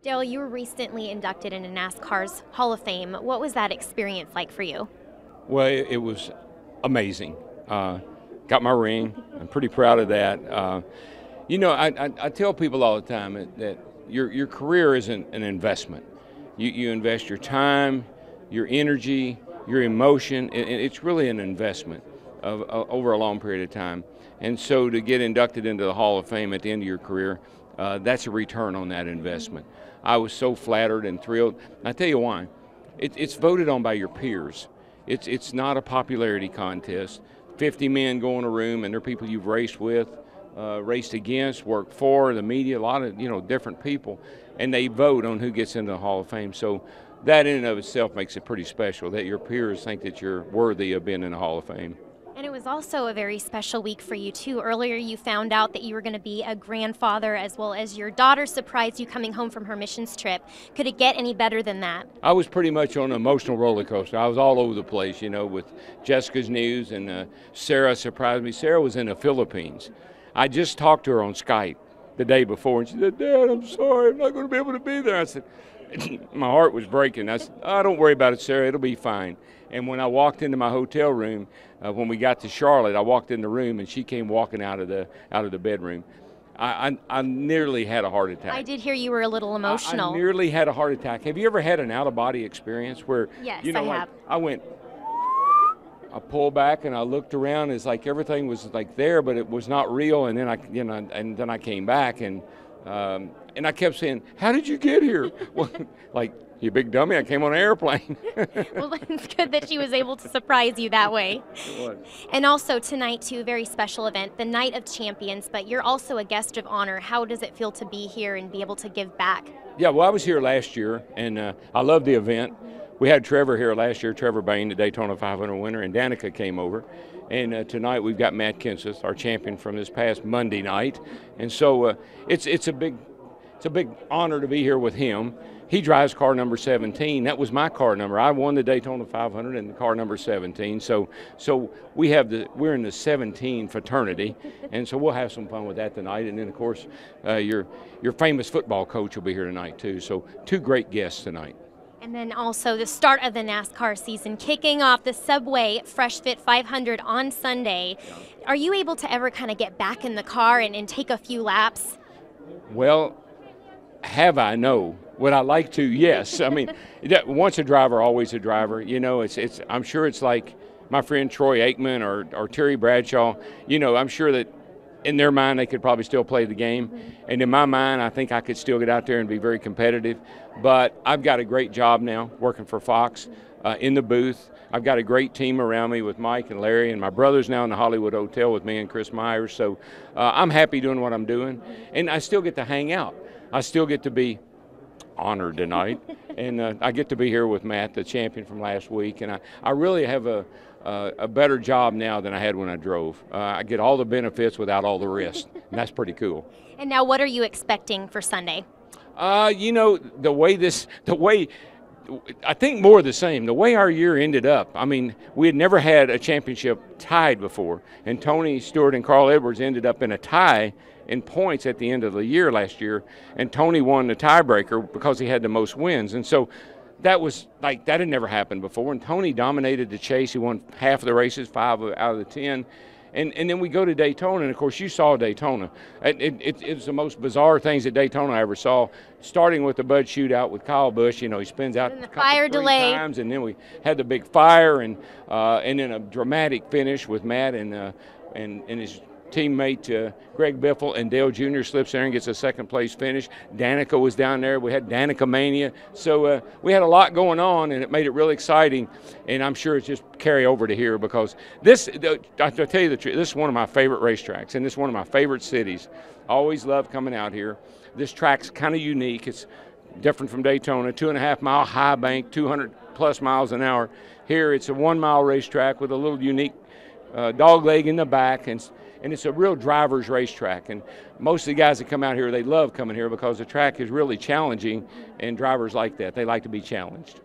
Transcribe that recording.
Darrell, you were recently inducted into NASCAR'S Hall of Fame. What was that experience like for you? Well, it was amazing. Got my ring. I'm pretty proud of that. I tell people all the time that your career isn't an investment. You invest your time, your energy, your emotion. It's really an investment over a long period of time. And so to get inducted into the Hall of Fame at the end of your career, that's a return on that investment. I was so flattered and thrilled. I tell you why. It's voted on by your peers. It's not a popularity contest. 50 men go in a room, and they're people you've raced with, raced against, worked for, the media, a lot of different people, and they vote on who gets into the Hall of Fame. So that in and of itself makes it pretty special that your peers think that you're worthy of being in the Hall of Fame. And it was also a very special week for you, too. Earlier, you found out that you were going to be a grandfather, as well as your daughter surprised you coming home from her missions trip. Could it get any better than that? I was pretty much on an emotional roller coaster. I was all over the place, with Jessica's news, and Sarah surprised me. Sarah was in the Philippines. I just talked to her on Skype the day before, and she said, "Dad, I'm sorry, I'm not going to be able to be there." I said, my heart was breaking. I said, "Oh, don't worry about it, Sarah, it'll be fine." And when I walked into my hotel room, when we got to Charlotte, I walked in the room and she came walking out of the bedroom. I nearly had a heart attack. I did hear you were a little emotional. I nearly had a heart attack. Have you ever had an out-of-body experience where Yes, I have. I pulled back and I looked around. It's like everything was like there, but it was not real. And then I came back and I kept saying, "How did you get here?" Well, like, "You big dummy, I came on an airplane." Well, it's good that she was able to surprise you that way. It was. And also tonight, too, a very special event, the Night of Champions, but you're also a guest of honor. How does it feel to be here and be able to give back? Yeah, well, I was here last year, and I love the event. We had Trevor here last year, Trevor Bain, the Daytona 500 winner, and Danica came over. And tonight we've got Matt Kenseth, our champion from this past Monday night. And so it's a big honor to be here with him. He drives car number 17. That was my car number. I won the Daytona 500 in the car number 17. So we're in the 17 fraternity, and so we'll have some fun with that tonight. And then of course your famous football coach will be here tonight too. So two great guests tonight. And then also the start of the NASCAR season, kicking off the Subway Fresh Fit 500 on Sunday. Are you able to ever kind of get back in the car and take a few laps? Well, have I? No. Would I like to? Yes. I mean, once a driver, always a driver. I'm sure it's like my friend Troy Aikman or Terry Bradshaw. I'm sure that in their mind they could probably still play the game. And in my mind, I think I could still get out there and be very competitive. But I've got a great job now working for Fox in the booth. I've got a great team around me with Mike and Larry, and my brother's now in the Hollywood Hotel with me and Chris Myers. So I'm happy doing what I'm doing. And I still get to hang out. I still get to be honored tonight, and I get to be here with Matt, the champion from last week, and I really have a better job now than I had when I drove. I get all the benefits without all the risk, and that's pretty cool. And now what are you expecting for Sunday? The way I think more of the same. The way our year ended up, I mean, we had never had a championship tied before, and Tony Stewart and Carl Edwards ended up in a tie in points at the end of the year last year, and Tony won the tiebreaker because he had the most wins. And so that had never happened before, and Tony dominated the chase. He won half of the races, 5 out of the 10. And then we go to Daytona, and of course you saw Daytona. It's the most bizarre things at Daytona I ever saw, starting with the Bud shootout with Kyle Busch. He spins out and the fire delay times, and then we had the big fire, and then a dramatic finish with Matt and his teammate Greg Biffle, and Dale Jr. slips there and gets a second place finish. Danica was down there. We had Danica Mania. So we had a lot going on, and it made it really exciting. And I'm sure it's just carry over to here, because I tell you the truth, this is one of my favorite racetracks, and this is one of my favorite cities. I always love coming out here. This track's kind of unique. It's different from Daytona, 2.5-mile high bank, 200 plus miles an hour. Here it's a 1-mile racetrack with a little unique dog leg in the back, and it's a real driver's racetrack. And most of the guys that come out here, they love coming here because the track is really challenging, and drivers like that. They like to be challenged.